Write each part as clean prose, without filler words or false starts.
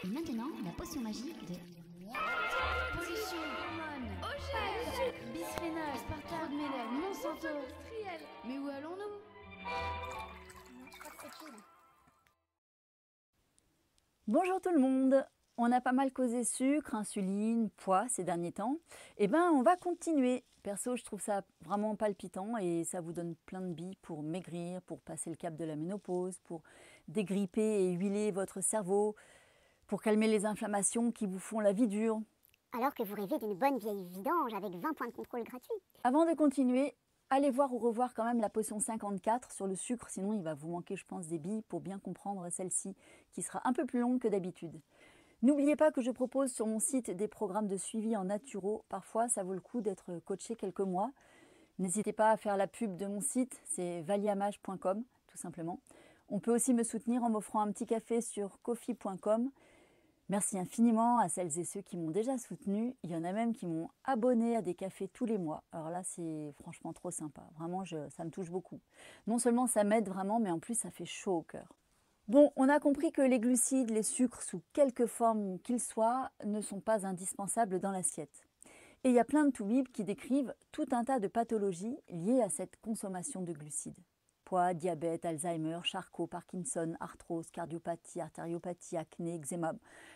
Et maintenant, la potion magique de... Pollution, hormones, sucre, bisphénol, aspartame, ménel, Monsanto, industriel. Mais où allons-nous? Je crois que c'est cool. Bonjour tout le monde. On a pas mal causé sucre, insuline, poids ces derniers temps. Eh ben, on va continuer. Perso, je trouve ça vraiment palpitant et ça vous donne plein de billes pour maigrir, pour passer le cap de la ménopause, pour dégripper et huiler votre cerveau, pour calmer les inflammations qui vous font la vie dure. Alors que vous rêvez d'une bonne vieille vidange avec 20 points de contrôle gratuits. Avant de continuer, allez voir ou revoir quand même la potion 54 sur le sucre, sinon il va vous manquer, je pense, des billes pour bien comprendre celle-ci, qui sera un peu plus longue que d'habitude. N'oubliez pas que je propose sur mon site des programmes de suivi en naturo. Parfois, ça vaut le coup d'être coaché quelques mois. N'hésitez pas à faire la pub de mon site, c'est valiamage.com, tout simplement. On peut aussi me soutenir en m'offrant un petit café sur ko-fi.com. Merci infiniment à celles et ceux qui m'ont déjà soutenu. Il y en a même qui m'ont abonné à des cafés tous les mois. Alors là, c'est franchement trop sympa. Vraiment, ça me touche beaucoup. Non seulement ça m'aide vraiment, mais en plus, ça fait chaud au cœur. Bon, on a compris que les glucides, les sucres, sous quelque forme qu'ils soient, ne sont pas indispensables dans l'assiette. Et il y a plein de toubibs qui décrivent tout un tas de pathologies liées à cette consommation de glucides. Poids, diabète, Alzheimer, Charcot, Parkinson, arthrose, cardiopathie, artériopathie, acné, eczéma.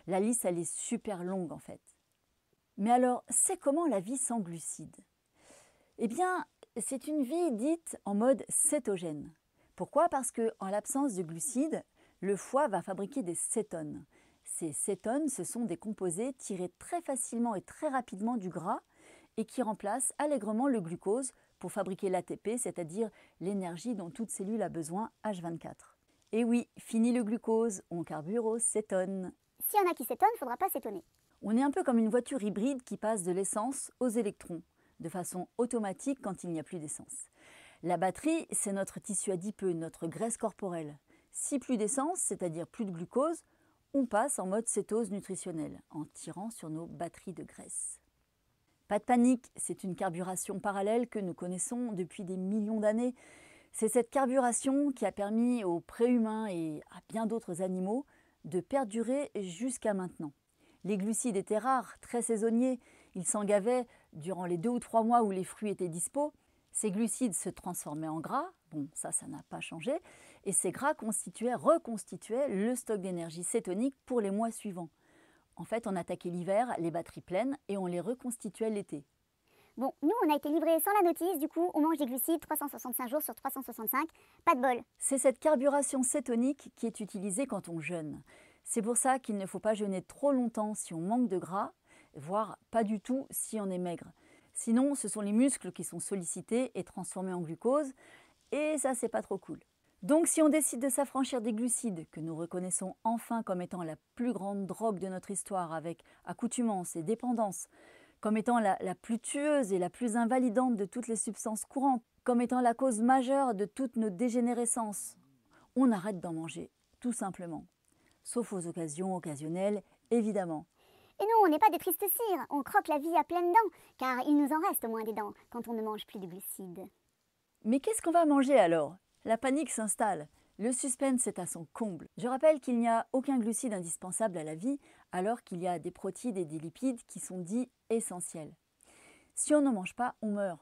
La liste, elle est super longue en fait. Mais alors, c'est comment la vie sans glucides? Eh bien, c'est une vie dite en mode cétogène. Pourquoi? Parce qu'en l'absence de glucides, le foie va fabriquer des cétones. Ces cétones, ce sont des composés tirés très facilement et très rapidement du gras et qui remplacent allègrement le glucose pour fabriquer l'ATP, c'est-à-dire l'énergie dont toute cellule a besoin H24. Et oui, fini le glucose, on carbure aux cétones. S'il y en a qui s'étonnent, faudra pas s'étonner. On est un peu comme une voiture hybride qui passe de l'essence aux électrons, de façon automatique quand il n'y a plus d'essence. La batterie, c'est notre tissu adipeux, notre graisse corporelle. Si plus d'essence, c'est-à-dire plus de glucose, on passe en mode cétose nutritionnelle, en tirant sur nos batteries de graisse. Pas de panique, c'est une carburation parallèle que nous connaissons depuis des millions d'années. C'est cette carburation qui a permis aux préhumains et à bien d'autres animaux de perdurer jusqu'à maintenant. Les glucides étaient rares, très saisonniers, ils s'en gavaient durant les 2 ou 3 mois où les fruits étaient dispos. Ces glucides se transformaient en gras, bon ça n'a pas changé, et ces gras reconstituaient le stock d'énergie cétonique pour les mois suivants. En fait, on attaquait l'hiver, les batteries pleines, et on les reconstituait l'été. Bon, nous on a été livrés sans la notice, du coup on mange des glucides 365 jours sur 365, pas de bol. C'est cette carburation cétonique qui est utilisée quand on jeûne. C'est pour ça qu'il ne faut pas jeûner trop longtemps si on manque de gras, voire pas du tout si on est maigre. Sinon, ce sont les muscles qui sont sollicités et transformés en glucose, et ça, c'est pas trop cool. Donc, si on décide de s'affranchir des glucides, que nous reconnaissons enfin comme étant la plus grande drogue de notre histoire, avec accoutumance et dépendance, comme étant la plus tueuse et la plus invalidante de toutes les substances courantes, comme étant la cause majeure de toutes nos dégénérescences, on arrête d'en manger, tout simplement. Sauf aux occasions occasionnelles, évidemment. Et nous, on n'est pas des tristes cires, on croque la vie à pleines dents, car il nous en reste moins des dents quand on ne mange plus de glucides. Mais qu'est-ce qu'on va manger alors? La panique s'installe. Le suspense est à son comble. Je rappelle qu'il n'y a aucun glucide indispensable à la vie, alors qu'il y a des protéines et des lipides qui sont dits essentiels. Si on n'en mange pas, on meurt.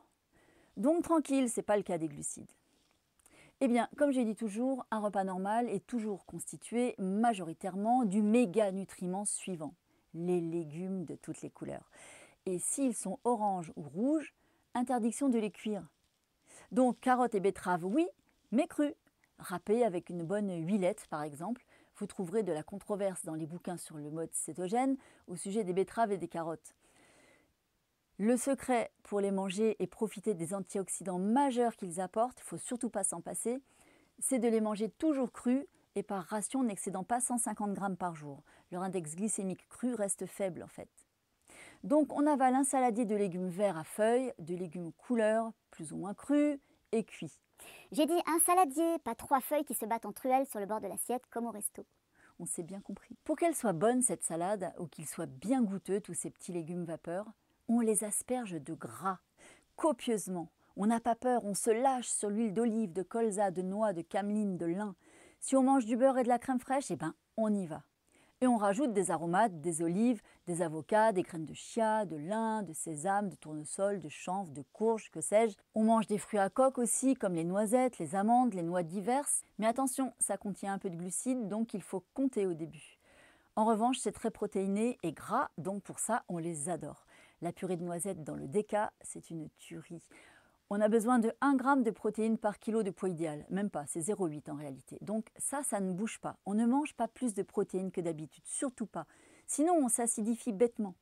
Donc tranquille, ce n'est pas le cas des glucides. Eh bien, comme j'ai dit toujours, un repas normal est toujours constitué majoritairement du méga nutriment suivant. Les légumes de toutes les couleurs. Et s'ils sont oranges ou rouges, interdiction de les cuire. Donc carottes et betteraves, oui, mais crues. Râpées avec une bonne huilette, par exemple. Vous trouverez de la controverse dans les bouquins sur le mode cétogène au sujet des betteraves et des carottes. Le secret pour les manger et profiter des antioxydants majeurs qu'ils apportent, il ne faut surtout pas s'en passer, c'est de les manger toujours crus et par ration n'excédant pas 150 grammes par jour. Leur index glycémique cru reste faible en fait. Donc on avale un saladier de légumes verts à feuilles, de légumes couleur, plus ou moins crus et cuits. J'ai dit un saladier, pas 3 feuilles qui se battent en truelle sur le bord de l'assiette comme au resto. On s'est bien compris. Pour qu'elle soit bonne cette salade, ou qu'il soit bien goûteux tous ces petits légumes vapeur, on les asperge de gras, copieusement. On n'a pas peur, on se lâche sur l'huile d'olive, de colza, de noix, de cameline, de lin. Si on mange du beurre et de la crème fraîche, eh ben on y va. Et on rajoute des aromates, des olives, des avocats, des graines de chia, de lin, de sésame, de tournesol, de chanvre, de courge, que sais-je. On mange des fruits à coque aussi, comme les noisettes, les amandes, les noix diverses. Mais attention, ça contient un peu de glucides, donc il faut compter au début. En revanche, c'est très protéiné et gras, donc pour ça, on les adore. La purée de noisettes dans le déca, c'est une tuerie. On a besoin de 1 g de protéines par kilo de poids idéal. Même pas, c'est 0,8 en réalité. Donc ça ne bouge pas. On ne mange pas plus de protéines que d'habitude, surtout pas. Sinon, on s'acidifie bêtement.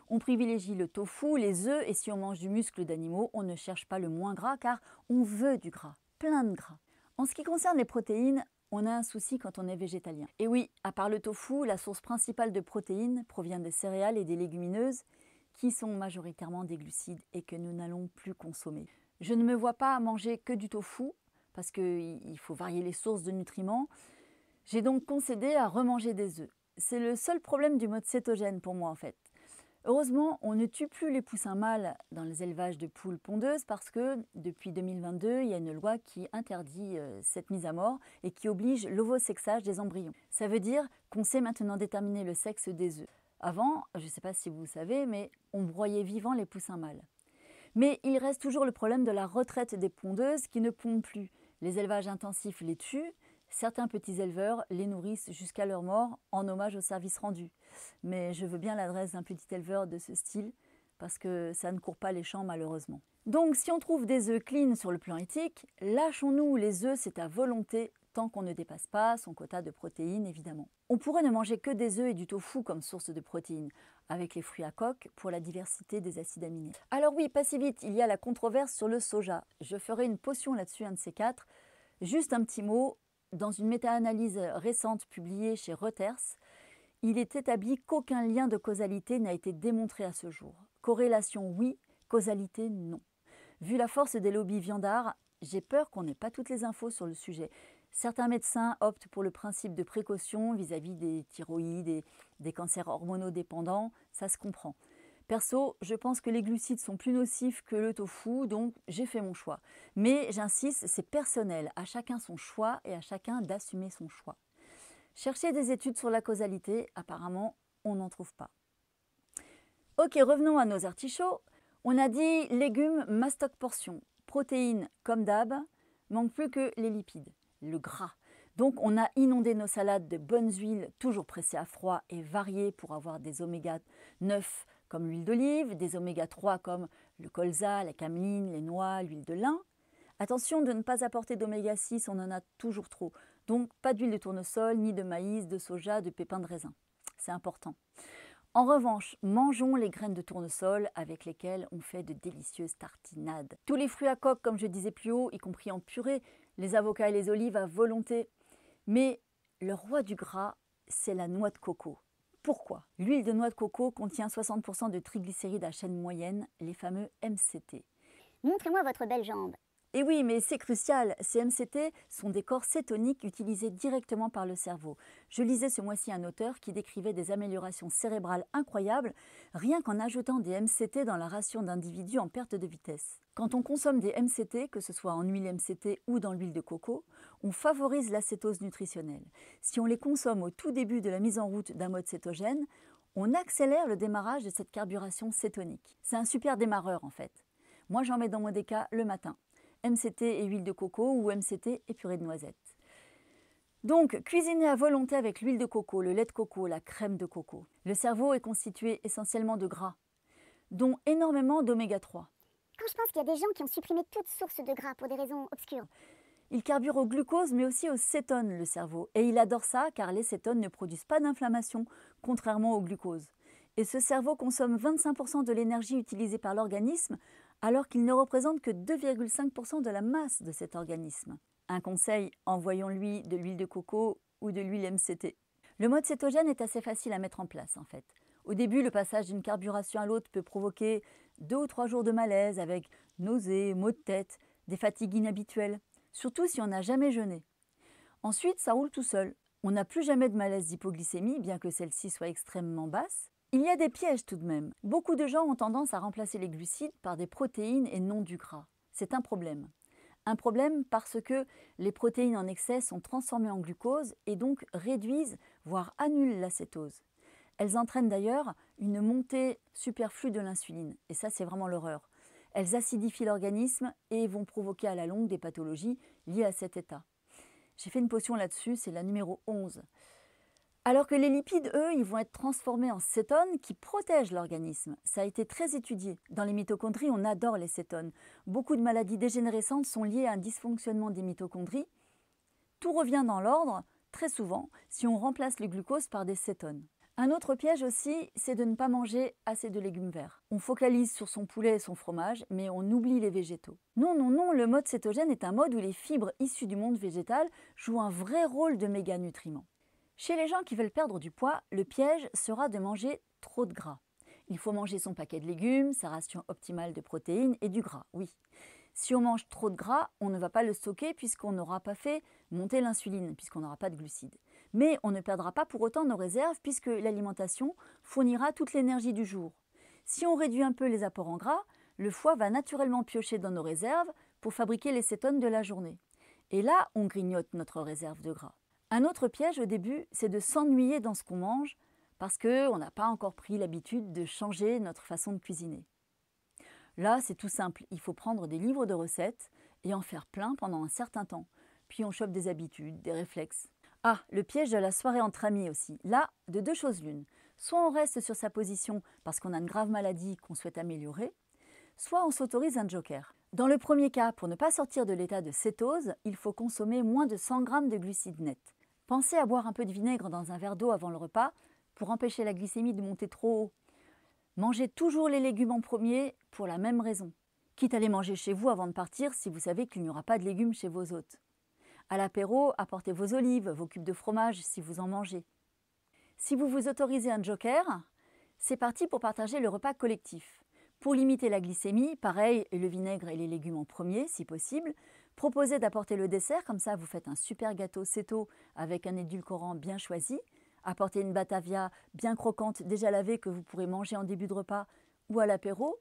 On privilégie le tofu, les œufs, et si on mange du muscle d'animaux, on ne cherche pas le moins gras car on veut du gras, plein de gras. En ce qui concerne les protéines, on a un souci quand on est végétalien. Et oui, à part le tofu, la source principale de protéines provient des céréales et des légumineuses qui sont majoritairement des glucides et que nous n'allons plus consommer. Je ne me vois pas manger que du tofu parce qu'il faut varier les sources de nutriments. J'ai donc concédé à remanger des œufs. C'est le seul problème du mode cétogène pour moi en fait. Heureusement, on ne tue plus les poussins mâles dans les élevages de poules pondeuses parce que depuis 2022, il y a une loi qui interdit cette mise à mort et qui oblige l'ovosexage des embryons. Ça veut dire qu'on sait maintenant déterminer le sexe des œufs. Avant, je ne sais pas si vous savez, mais on broyait vivant les poussins mâles. Mais il reste toujours le problème de la retraite des pondeuses qui ne pondent plus. Les élevages intensifs les tuent, certains petits éleveurs les nourrissent jusqu'à leur mort en hommage au service rendu. Mais je veux bien l'adresse d'un petit éleveur de ce style parce que ça ne court pas les champs malheureusement. Donc si on trouve des œufs clean sur le plan éthique, lâchons-nous, les œufs c'est à volonté tant qu'on ne dépasse pas son quota de protéines évidemment. On pourrait ne manger que des œufs et du tofu comme source de protéines, avec les fruits à coque pour la diversité des acides aminés. Alors oui, passez vite, il y a la controverse sur le soja. Je ferai une potion là-dessus, un de ces quatre. Juste un petit mot, dans une méta-analyse récente publiée chez Reuters, il est établi qu'aucun lien de causalité n'a été démontré à ce jour. Corrélation oui, causalité non. Vu la force des lobbies viandards, j'ai peur qu'on n'ait pas toutes les infos sur le sujet. Certains médecins optent pour le principe de précaution vis-à-vis des thyroïdes et des cancers hormonodépendants, ça se comprend. Perso, je pense que les glucides sont plus nocifs que le tofu, donc j'ai fait mon choix. Mais j'insiste, c'est personnel, à chacun son choix et à chacun d'assumer son choix. Cherchez des études sur la causalité, apparemment on n'en trouve pas. Ok, revenons à nos artichauts. On a dit légumes, mastoc portion, protéines comme d'hab, manque plus que les lipides. Le gras. Donc on a inondé nos salades de bonnes huiles, toujours pressées à froid et variées pour avoir des oméga 9 comme l'huile d'olive, des oméga 3 comme le colza, la cameline, les noix, l'huile de lin. Attention de ne pas apporter d'oméga 6, on en a toujours trop. Donc pas d'huile de tournesol, ni de maïs, de soja, de pépins de raisin. C'est important. En revanche, mangeons les graines de tournesol avec lesquelles on fait de délicieuses tartinades. Tous les fruits à coque, comme je disais plus haut, y compris en purée, les avocats et les olives à volonté. Mais le roi du gras, c'est la noix de coco. Pourquoi? L'huile de noix de coco contient 60% de triglycérides à chaîne moyenne, les fameux MCT. Montrez-moi votre belle jambe. Et oui, mais c'est crucial, ces MCT sont des corps cétoniques utilisés directement par le cerveau. Je lisais ce mois-ci un auteur qui décrivait des améliorations cérébrales incroyables rien qu'en ajoutant des MCT dans la ration d'individus en perte de vitesse. Quand on consomme des MCT, que ce soit en huile MCT ou dans l'huile de coco, on favorise l'acétose nutritionnelle. Si on les consomme au tout début de la mise en route d'un mode cétogène, on accélère le démarrage de cette carburation cétonique. C'est un super démarreur en fait. Moi j'en mets dans mon déca le matin. MCT et huile de coco ou MCT et purée de noisettes. Donc, cuisiner à volonté avec l'huile de coco, le lait de coco, la crème de coco. Le cerveau est constitué essentiellement de gras, dont énormément d'oméga 3. Quand je pense qu'il y a des gens qui ont supprimé toute source de gras pour des raisons obscures. Il carbure au glucose mais aussi au cétone, le cerveau. Et il adore ça car les cétones ne produisent pas d'inflammation, contrairement au glucose. Et ce cerveau consomme 25% de l'énergie utilisée par l'organisme alors qu'il ne représente que 2,5% de la masse de cet organisme. Un conseil, envoyons-lui de l'huile de coco ou de l'huile MCT. Le mode cétogène est assez facile à mettre en place en fait. Au début, le passage d'une carburation à l'autre peut provoquer 2 ou 3 jours de malaise avec nausées, maux de tête, des fatigues inhabituelles, surtout si on n'a jamais jeûné. Ensuite, ça roule tout seul. On n'a plus jamais de malaise d'hypoglycémie, bien que celle-ci soit extrêmement basse. Il y a des pièges tout de même. Beaucoup de gens ont tendance à remplacer les glucides par des protéines et non du gras. C'est un problème. Un problème parce que les protéines en excès sont transformées en glucose et donc réduisent, voire annulent la cétose. Elles entraînent d'ailleurs une montée superflue de l'insuline, et ça c'est vraiment l'horreur. Elles acidifient l'organisme et vont provoquer à la longue des pathologies liées à cet état. J'ai fait une potion là-dessus, c'est la numéro 11. Alors que les lipides, eux, ils vont être transformés en cétones qui protègent l'organisme. Ça a été très étudié. Dans les mitochondries, on adore les cétones. Beaucoup de maladies dégénérescentes sont liées à un dysfonctionnement des mitochondries. Tout revient dans l'ordre, très souvent, si on remplace le glucose par des cétones. Un autre piège aussi, c'est de ne pas manger assez de légumes verts. On focalise sur son poulet et son fromage, mais on oublie les végétaux. Non, non, non, le mode cétogène est un mode où les fibres issues du monde végétal jouent un vrai rôle de méga-nutriments. Chez les gens qui veulent perdre du poids, le piège sera de manger trop de gras. Il faut manger son paquet de légumes, sa ration optimale de protéines et du gras, oui. Si on mange trop de gras, on ne va pas le stocker puisqu'on n'aura pas fait monter l'insuline, puisqu'on n'aura pas de glucides. Mais on ne perdra pas pour autant nos réserves puisque l'alimentation fournira toute l'énergie du jour. Si on réduit un peu les apports en gras, le foie va naturellement piocher dans nos réserves pour fabriquer les cétones de la journée. Et là, on grignote notre réserve de gras. Un autre piège au début, c'est de s'ennuyer dans ce qu'on mange parce qu'on n'a pas encore pris l'habitude de changer notre façon de cuisiner. Là, c'est tout simple, il faut prendre des livres de recettes et en faire plein pendant un certain temps. Puis on chope des habitudes, des réflexes. Ah, le piège de la soirée entre amis aussi. Là, de deux choses l'une. Soit on reste sur sa position parce qu'on a une grave maladie qu'on souhaite améliorer, soit on s'autorise un joker. Dans le premier cas, pour ne pas sortir de l'état de cétose, il faut consommer moins de 100 g de glucides nets. Pensez à boire un peu de vinaigre dans un verre d'eau avant le repas pour empêcher la glycémie de monter trop haut. Mangez toujours les légumes en premier pour la même raison. Quitte à les manger chez vous avant de partir si vous savez qu'il n'y aura pas de légumes chez vos hôtes. À l'apéro, apportez vos olives, vos cubes de fromage si vous en mangez. Si vous vous autorisez un joker, c'est parti pour partager le repas collectif. Pour limiter la glycémie, pareil, le vinaigre et les légumes en premier si possible. Proposez d'apporter le dessert, comme ça vous faites un super gâteau céto avec un édulcorant bien choisi. Apportez une batavia bien croquante déjà lavée que vous pourrez manger en début de repas ou à l'apéro,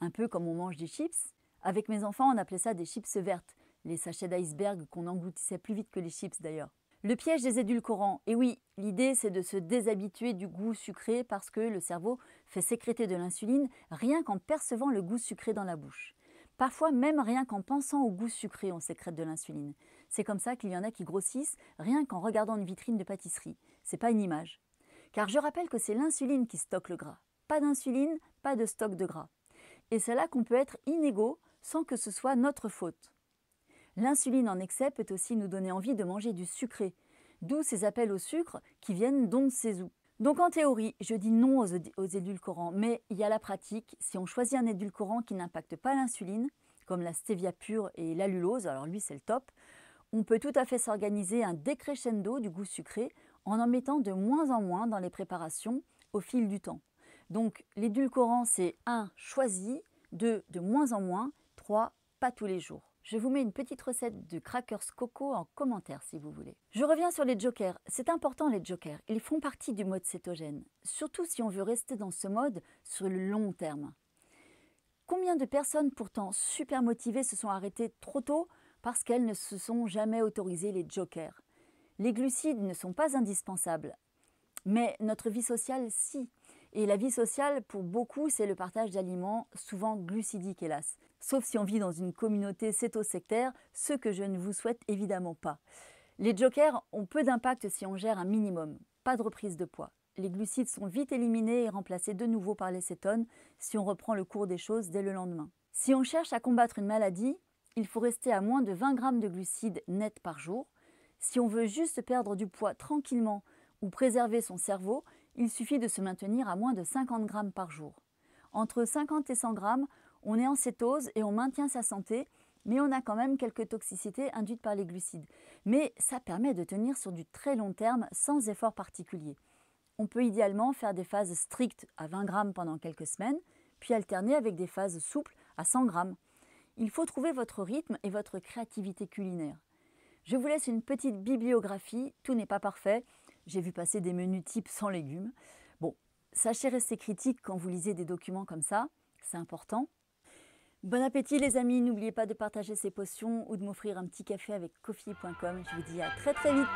un peu comme on mange des chips. Avec mes enfants, on appelait ça des chips vertes, les sachets d'iceberg qu'on engloutissait plus vite que les chips d'ailleurs. Le piège des édulcorants, et oui, l'idée c'est de se déshabituer du goût sucré parce que le cerveau fait sécréter de l'insuline rien qu'en percevant le goût sucré dans la bouche. Parfois même rien qu'en pensant au goût sucré, on sécrète de l'insuline. C'est comme ça qu'il y en a qui grossissent rien qu'en regardant une vitrine de pâtisserie. C'est pas une image. Car je rappelle que c'est l'insuline qui stocke le gras. Pas d'insuline, pas de stock de gras. Et c'est là qu'on peut être inégaux sans que ce soit notre faute. L'insuline en excès peut aussi nous donner envie de manger du sucré, d'où ces appels au sucre qui viennent d'on ne sait où. Donc en théorie, je dis non aux édulcorants, mais il y a la pratique. Si on choisit un édulcorant qui n'impacte pas l'insuline, comme la stevia pure et l'allulose, alors lui c'est le top, on peut tout à fait s'organiser un décrescendo du goût sucré en mettant de moins en moins dans les préparations au fil du temps. Donc l'édulcorant c'est 1 choisi, 2 de moins en moins, 3 pas tous les jours. Je vous mets une petite recette de crackers coco en commentaire si vous voulez. Je reviens sur les jokers. C'est important les jokers. Ils font partie du mode cétogène. Surtout si on veut rester dans ce mode sur le long terme. Combien de personnes pourtant super motivées se sont arrêtées trop tôt parce qu'elles ne se sont jamais autorisées les jokers? Les glucides ne sont pas indispensables. Mais notre vie sociale, si. Et la vie sociale, pour beaucoup, c'est le partage d'aliments, souvent glucidiques hélas. Sauf si on vit dans une communauté céto-sectaire, ce que je ne vous souhaite évidemment pas. Les jokers ont peu d'impact si on gère un minimum, pas de reprise de poids. Les glucides sont vite éliminés et remplacés de nouveau par les cétones si on reprend le cours des choses dès le lendemain. Si on cherche à combattre une maladie, il faut rester à moins de 20 g de glucides nets par jour. Si on veut juste perdre du poids tranquillement ou préserver son cerveau, il suffit de se maintenir à moins de 50 g par jour. Entre 50 et 100 g, on est en cétose et on maintient sa santé, mais on a quand même quelques toxicités induites par les glucides. Mais ça permet de tenir sur du très long terme sans effort particulier. On peut idéalement faire des phases strictes à 20 g pendant quelques semaines, puis alterner avec des phases souples à 100 g. Il faut trouver votre rythme et votre créativité culinaire. Je vous laisse une petite bibliographie, tout n'est pas parfait. J'ai vu passer des menus type sans légumes. Bon, sachez rester critique quand vous lisez des documents comme ça, c'est important. Bon appétit les amis, n'oubliez pas de partager ces potions ou de m'offrir un petit café avec ko-fi.com. Je vous dis à très très vite.